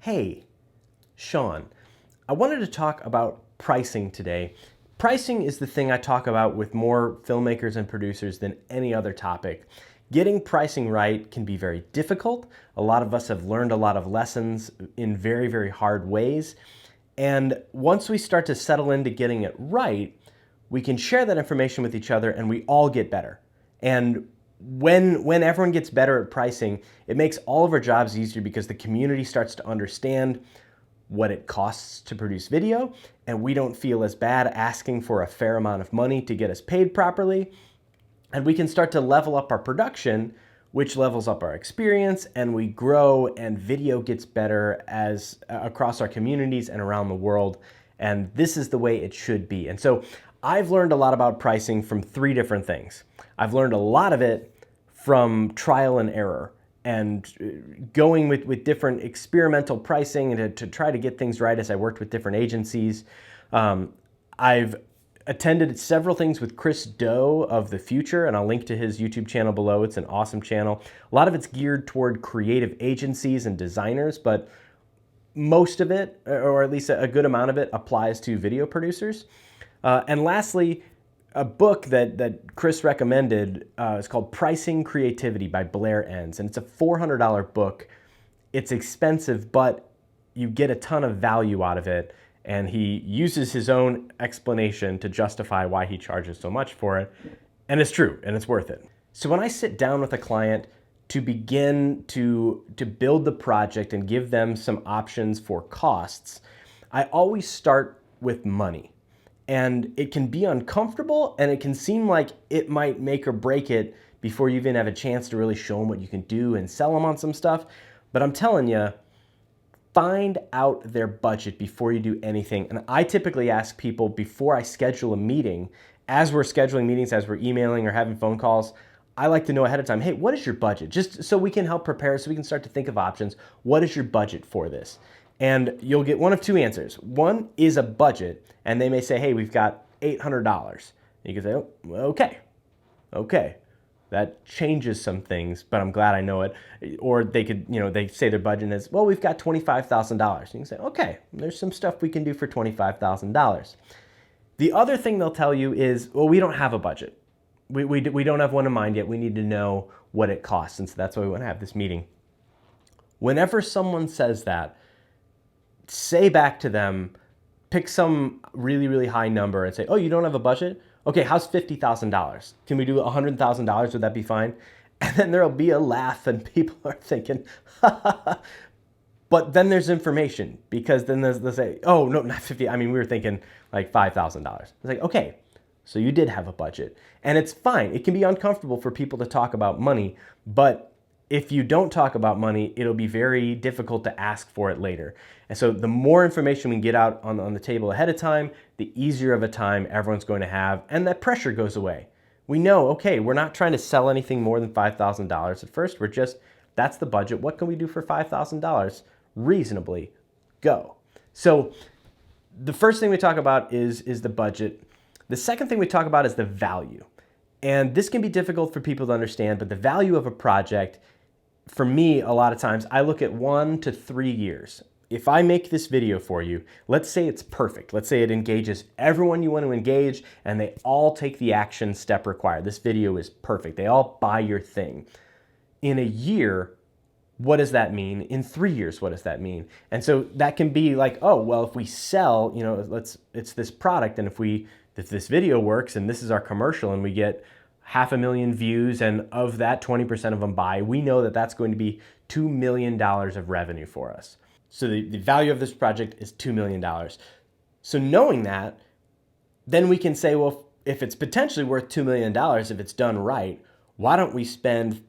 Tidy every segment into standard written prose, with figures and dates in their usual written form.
Hey, Sean, I wanted to talk about pricing today. Pricing is the thing I talk about with more filmmakers and producers than any other topic. Getting pricing right can be very difficult. A lot of us have learned a lot of lessons in very, very hard ways. And once we start to settle into getting it right, we can share that information with each other and we all get better. And when everyone gets better at pricing, it makes all of our jobs easier because the community starts to understand what it costs to produce video, and we don't feel as bad asking for a fair amount of money to get us paid properly. And we can start to level up our production, which levels up our experience, and we grow, and video gets better as across our communities and around the world. And this is the way it should be. And so I've learned a lot about pricing from three different things. I've learned a lot of it from trial and error and going with different experimental pricing and to try to get things right as I worked with different agencies. I've attended several things with Chris Do of The Future, and I'll link to his YouTube channel below. It's an awesome channel. A lot of it's geared toward creative agencies and designers, but most of it, or at least a good amount of it, applies to video producers. And lastly, a book that Chris recommended is called Pricing Creativity by Blair Enns, and it's a $400 book. It's expensive, but you get a ton of value out of it, and he uses his own explanation to justify why he charges so much for it, and it's true, and it's worth it. So when I sit down with a client to begin to build the project and give them some options for costs, I always start with money. And it can be uncomfortable, and it can seem like it might make or break it before you even have a chance to really show them what you can do and sell them on some stuff. But I'm telling you, find out their budget before you do anything. And I typically ask people before I schedule a meeting, as we're scheduling meetings, as we're emailing or having phone calls, I like to know ahead of time, hey, what is your budget? Just so we can help prepare, so we can start to think of options. What is your budget for this? And you'll get one of two answers. One is a budget, and they may say, hey, we've got $800. You can say, oh, okay. That changes some things, but I'm glad I know it. Or they could, they say their budget is, well, we've got $25,000. You can say, okay, there's some stuff we can do for $25,000. The other thing they'll tell you is, well, we don't have a budget. We don't have one in mind yet. We need to know what it costs, and so that's why we want to have this meeting. Whenever someone says that, say back to them, pick some really, really high number and say, oh, you don't have a budget? Okay, how's $50,000? Can we do $100,000? Would that be fine? And then there'll be a laugh and people are thinking, but then there's information, because then they'll say, oh, no, not 50. I mean, we were thinking like $5,000. It's like, okay, so you did have a budget. And it's fine. It can be uncomfortable for people to talk about money, but if you don't talk about money, it'll be very difficult to ask for it later. And so the more information we can get out on the table ahead of time, the easier of a time everyone's going to have, and that pressure goes away. We know, okay, we're not trying to sell anything more than $5,000 at first. We're just, that's the budget. What can we do for $5,000? Reasonably, go. So the first thing we talk about is the budget. The second thing we talk about is the value. And this can be difficult for people to understand, but the value of a project, for me, a lot of times, I look at 1 to 3 years. If I make this video for you, let's say it's perfect. Let's say it engages everyone you want to engage and they all take the action step required. This video is perfect. They all buy your thing. In a year, what does that mean? In 3 years, what does that mean? And so that can be like, oh, well, if we sell, it's this product, and if this video works and this is our commercial and we get 500,000 views, and of that 20% of them buy, we know that that's going to be $2 million of revenue for us. So the value of this project is $2 million. So knowing that, then we can say, well, if it's potentially worth $2 million, if it's done right, why don't we spend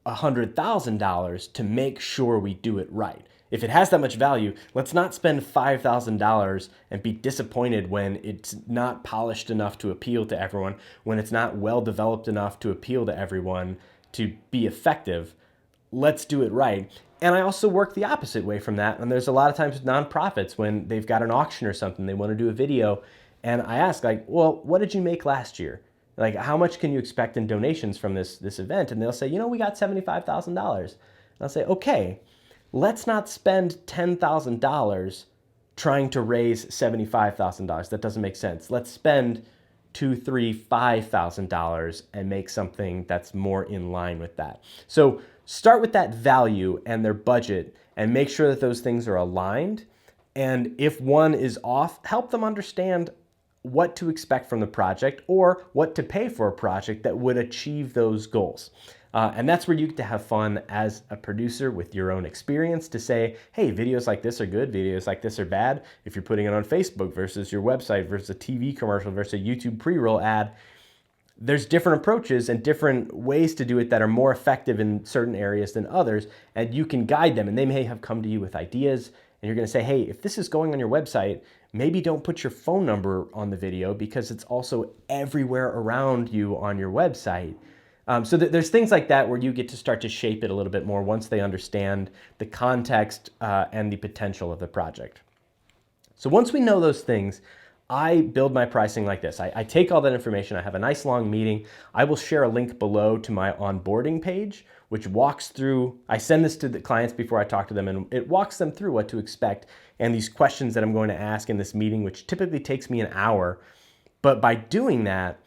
$100,000 to make sure we do it right? If it has that much value, let's not spend $5,000 and be disappointed when it's not polished enough to appeal to everyone, when it's not well developed enough to appeal to everyone to be effective. Let's do it right. And I also work the opposite way from that. And there's a lot of times with nonprofits when they've got an auction or something, they want to do a video. And I ask, like, well, what did you make last year? Like, how much can you expect in donations from this event? And they'll say, we got $75,000. And I'll say, okay, let's not spend $10,000 trying to raise $75,000. That doesn't make sense. Let's spend $2,000, $3,000, $5,000 and make something that's more in line with that. So start with that value and their budget and make sure that those things are aligned. And if one is off, help them understand what to expect from the project or what to pay for a project that would achieve those goals. And that's where you get to have fun as a producer with your own experience to say, hey, videos like this are good, videos like this are bad. If you're putting it on Facebook versus your website versus a TV commercial versus a YouTube pre-roll ad, there's different approaches and different ways to do it that are more effective in certain areas than others, and you can guide them, and they may have come to you with ideas, and you're gonna say, hey, if this is going on your website, maybe don't put your phone number on the video because it's also everywhere around you on your website. So there's things like that where you get to start to shape it a little bit more once they understand the context and the potential of the project. So once we know those things, I build my pricing like this. I take all that information, I have a nice long meeting. I will share a link below to my onboarding page, which walks through, I send this to the clients before I talk to them, and it walks them through what to expect and these questions that I'm going to ask in this meeting, which typically takes me an hour. But by doing that,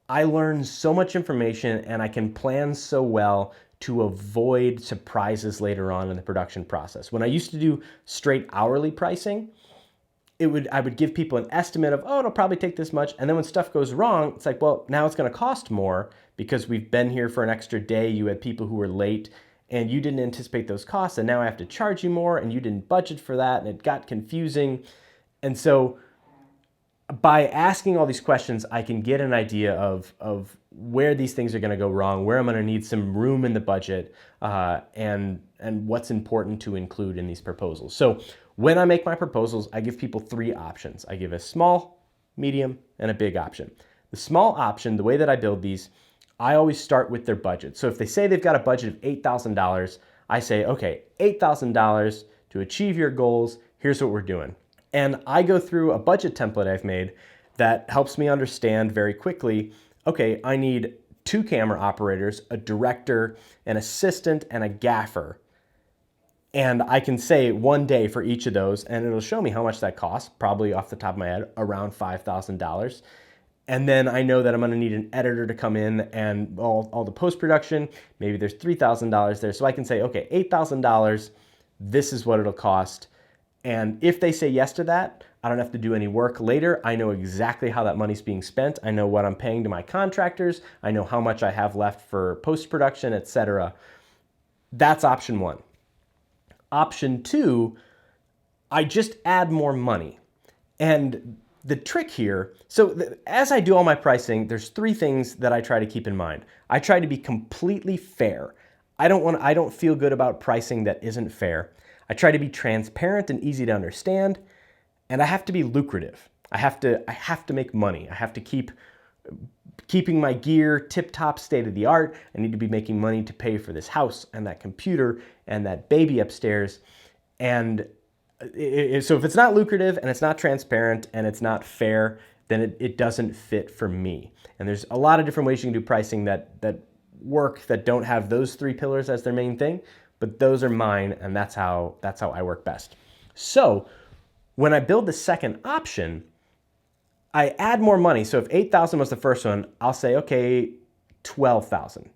I learn so much information and I can plan so well to avoid surprises later on in the production process. When I used to do straight hourly pricing, I would give people an estimate of, oh, it'll probably take this much. And then when stuff goes wrong, it's like, well, now it's going to cost more because we've been here for an extra day. You had people who were late and you didn't anticipate those costs. And now I have to charge you more and you didn't budget for that. And it got confusing. And so by asking all these questions, I can get an idea of where these things are going to go wrong, where I'm going to need some room in the budget, and what's important to include in these proposals. So when I make my proposals, I give people three options. I give a small, medium, and a big option. The small option, the way that I build these, I always start with their budget. So if they say they've got a budget of $8,000, I say, okay, $8,000 to achieve your goals, here's what we're doing. And I go through a budget template I've made that helps me understand very quickly, okay, I need 2 camera operators, a director, an assistant, and a gaffer. And I can say one day for each of those, and it'll show me how much that costs, probably off the top of my head, around $5,000. And then I know that I'm gonna need an editor to come in and all the post-production, maybe there's $3,000 there. So I can say, okay, $8,000, this is what it'll cost. And if they say yes to that, I don't have to do any work later. I know exactly how that money's being spent. I know what I'm paying to my contractors. I know how much I have left for post-production, etc. That's option 1. Option 2, I just add more money. And the trick here, as I do all my pricing, there's 3 things that I try to keep in mind. I try to be completely fair. I don't feel good about pricing that isn't fair. I try to be transparent and easy to understand, and I have to be lucrative. I have to make money. I have to keeping my gear tip-top, state-of-the-art. I need to be making money to pay for this house and that computer and that baby upstairs. And so if it's not lucrative and it's not transparent and it's not fair, then it doesn't fit for me. And there's a lot of different ways you can do pricing that work that don't have those 3 pillars as their main thing. But those are mine, and that's how I work best. So when I build the second option, I add more money. So if 8,000 was the first one, I'll say, okay, 12,000.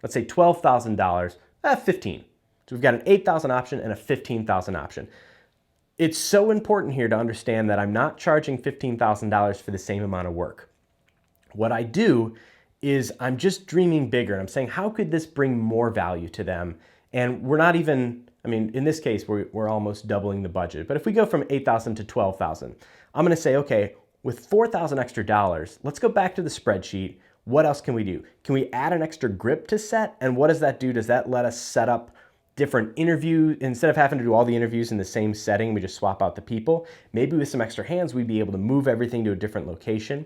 Let's say $12,000, 15. So we've got an 8,000 option and a 15,000 option. It's so important here to understand that I'm not charging $15,000 for the same amount of work. What I do is I'm just dreaming bigger, and I'm saying, how could this bring more value to them? And we're not even, in this case, we're almost doubling the budget. But if we go from 8,000 to 12,000, I'm gonna say, okay, with 4,000 extra dollars, let's go back to the spreadsheet. What else can we do? Can we add an extra grip to set? And what does that do? Does that let us set up different interviews? Instead of having to do all the interviews in the same setting, we just swap out the people. Maybe with some extra hands, we'd be able to move everything to a different location.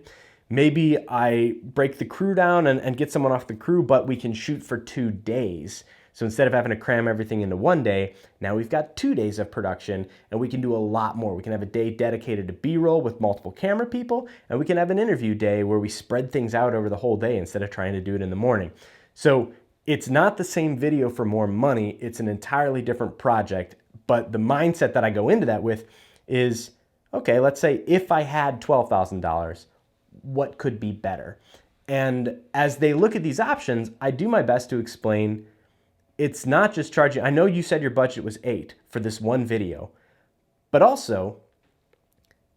Maybe I break the crew down and get someone off the crew, but we can shoot for 2 days. So instead of having to cram everything into one day, now we've got 2 days of production and we can do a lot more. We can have a day dedicated to B-roll with multiple camera people, and we can have an interview day where we spread things out over the whole day instead of trying to do it in the morning. So It's not the same video for more money. It's an entirely different project. But the mindset that I go into that with is, okay, let's say if I had $12,000, what could be better? And as they look at these options, I do my best to explain it's not just charging. I know you said your budget was 8 for this one video, but also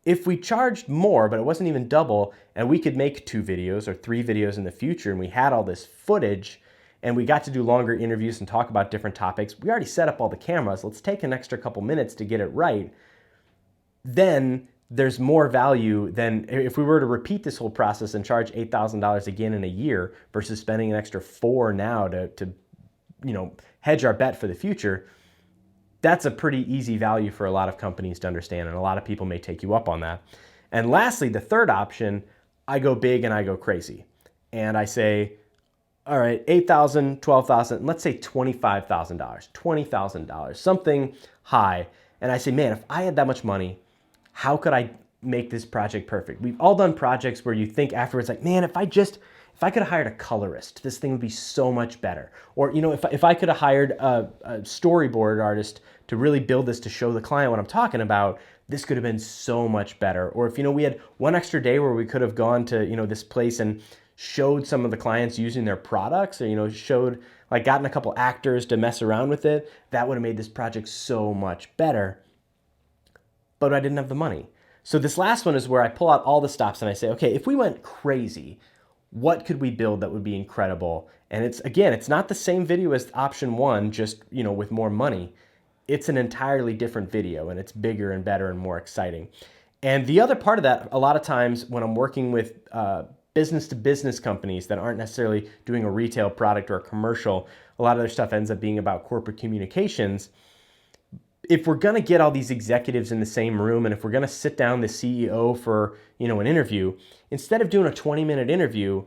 if we charged more, but it wasn't even double, and we could make 2 videos or 3 videos in the future, and we had all this footage, and we got to do longer interviews and talk about different topics, we already set up all the cameras, let's take an extra couple minutes to get it right, then there's more value than if we were to repeat this whole process and charge $8,000 again in a year versus spending an extra 4 now to hedge our bet for the future. That's a pretty easy value for a lot of companies to understand, and a lot of people may take you up on that. And lastly, the third option, I go big and I go crazy. And I say, all right, $8,000, $12,000, let's say $25,000, $20,000, something high. And I say, man, if I had that much money, how could I make this project perfect? We've all done projects where you think afterwards, like, man, if I could have hired a colorist, this thing would be so much better. Or, if I could have hired a storyboard artist to really build this to show the client what I'm talking about, this could have been so much better. Or if, we had one extra day where we could have gone to, this place and showed some of the clients using their products, or, gotten a couple actors to mess around with it, that would have made this project so much better. But I didn't have the money. So this last one is where I pull out all the stops and I say, okay, if we went crazy, what could we build that would be incredible? And it's not the same video as option 1, just, with more money. It's an entirely different video, and it's bigger and better and more exciting. And the other part of that, a lot of times when I'm working with business-to-business companies that aren't necessarily doing a retail product or a commercial, a lot of their stuff ends up being about corporate communications. If we're going to get all these executives in the same room, and if we're going to sit down the CEO for, an interview, instead of doing a 20-minute interview,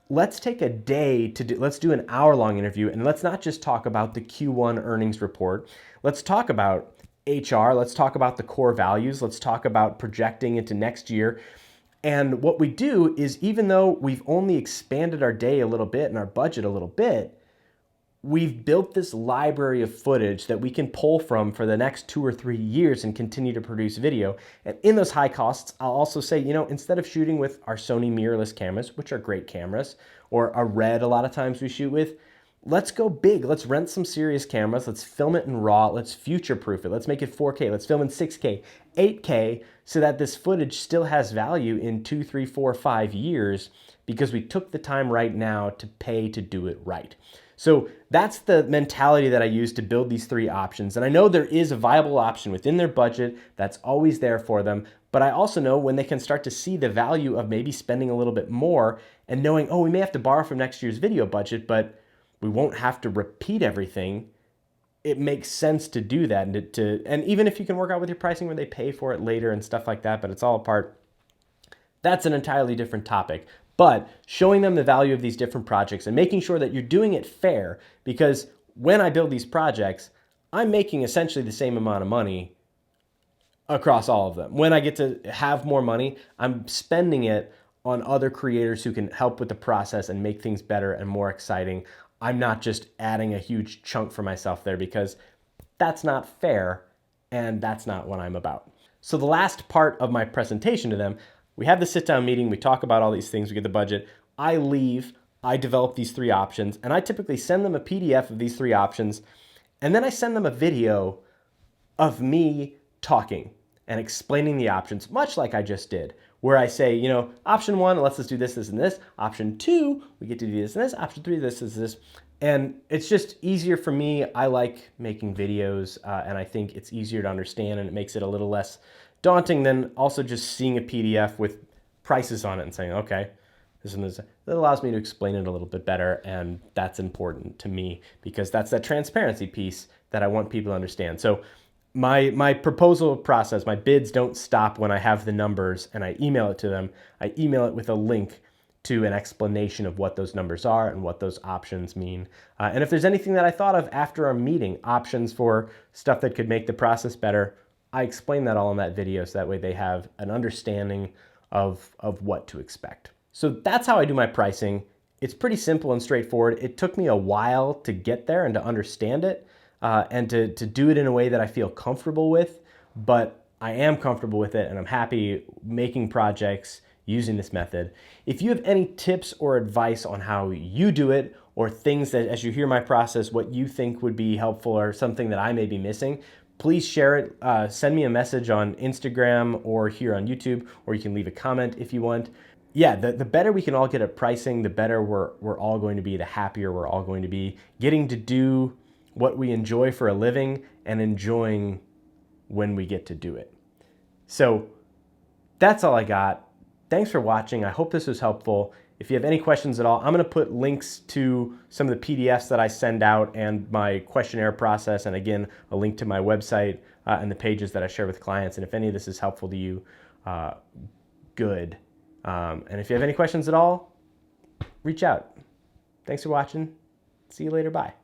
let's take a day let's do an hour-long interview, and let's not just talk about the Q1 earnings report. Let's talk about HR. Let's talk about the core values. Let's talk about projecting into next year. And what we do is, even though we've only expanded our day a little bit and our budget a little bit, we've built this library of footage that we can pull from for the next 2 or 3 years and continue to produce video. And in those high costs, I'll also say, instead of shooting with our Sony mirrorless cameras, which are great cameras, or a Red a lot of times we shoot with, let's go big. Let's rent some serious cameras. Let's film it in RAW. Let's future-proof it. Let's make it 4K. Let's film in 6K, 8K, so that this footage still has value in 2, 3, 4, 5 years because we took the time right now to pay to do it right. So that's the mentality that I use to build these 3 options. And I know there is a viable option within their budget that's always there for them. But I also know when they can start to see the value of maybe spending a little bit more and knowing, we may have to borrow from next year's video budget, but we won't have to repeat everything. It makes sense to do that. And even if you can work out with your pricing where they pay for it later and stuff like that, but it's all a part, that's an entirely different topic. But showing them the value of these different projects and making sure that you're doing it fair, because when I build these projects, I'm making essentially the same amount of money across all of them. When I get to have more money, I'm spending it on other creators who can help with the process and make things better and more exciting. I'm not just adding a huge chunk for myself there, because that's not fair and that's not what I'm about. So the last part of my presentation to them, we have the sit-down meeting, we talk about all these things, we get the budget, I leave, I develop these 3 options, and I typically send them a PDF of these 3 options, and then I send them a video of me talking and explaining the options, much like I just did, where I say, option 1, let's just do this, this, and this. Option 2, we get to do this and this. Option 3, this, this. And it's just easier for me. I like making videos, and I think it's easier to understand, and it makes it a little less daunting than also just seeing a PDF with prices on it and saying, okay, this and this. That allows me to explain it a little bit better, and that's important to me because that's that transparency piece that I want people to understand. So my proposal process, my bids don't stop when I have the numbers and I email it to them. I email it with a link to an explanation of what those numbers are and what those options mean. And if there's anything that I thought of after our meeting, options for stuff that could make the process better, I explain that all in that video so that way they have an understanding of what to expect. So that's how I do my pricing. It's pretty simple and straightforward. It took me a while to get there and to understand it and to do it in a way that I feel comfortable with, but I am comfortable with it and I'm happy making projects using this method. If you have any tips or advice on how you do it, or things that as you hear my process, what you think would be helpful or something that I may be missing, please share it. Send me a message on Instagram or here on YouTube, or you can leave a comment if you want. Yeah, the better we can all get at pricing, the better we're all going to be, the happier we're all going to be. Getting to do what we enjoy for a living and enjoying when we get to do it. So that's all I got. Thanks for watching. I hope this was helpful. If you have any questions at all, I'm going to put links to some of the PDFs that I send out and my questionnaire process, and again, a link to my website and the pages that I share with clients. And if any of this is helpful to you, good. And if you have any questions at all, reach out. Thanks for watching. See you later. Bye.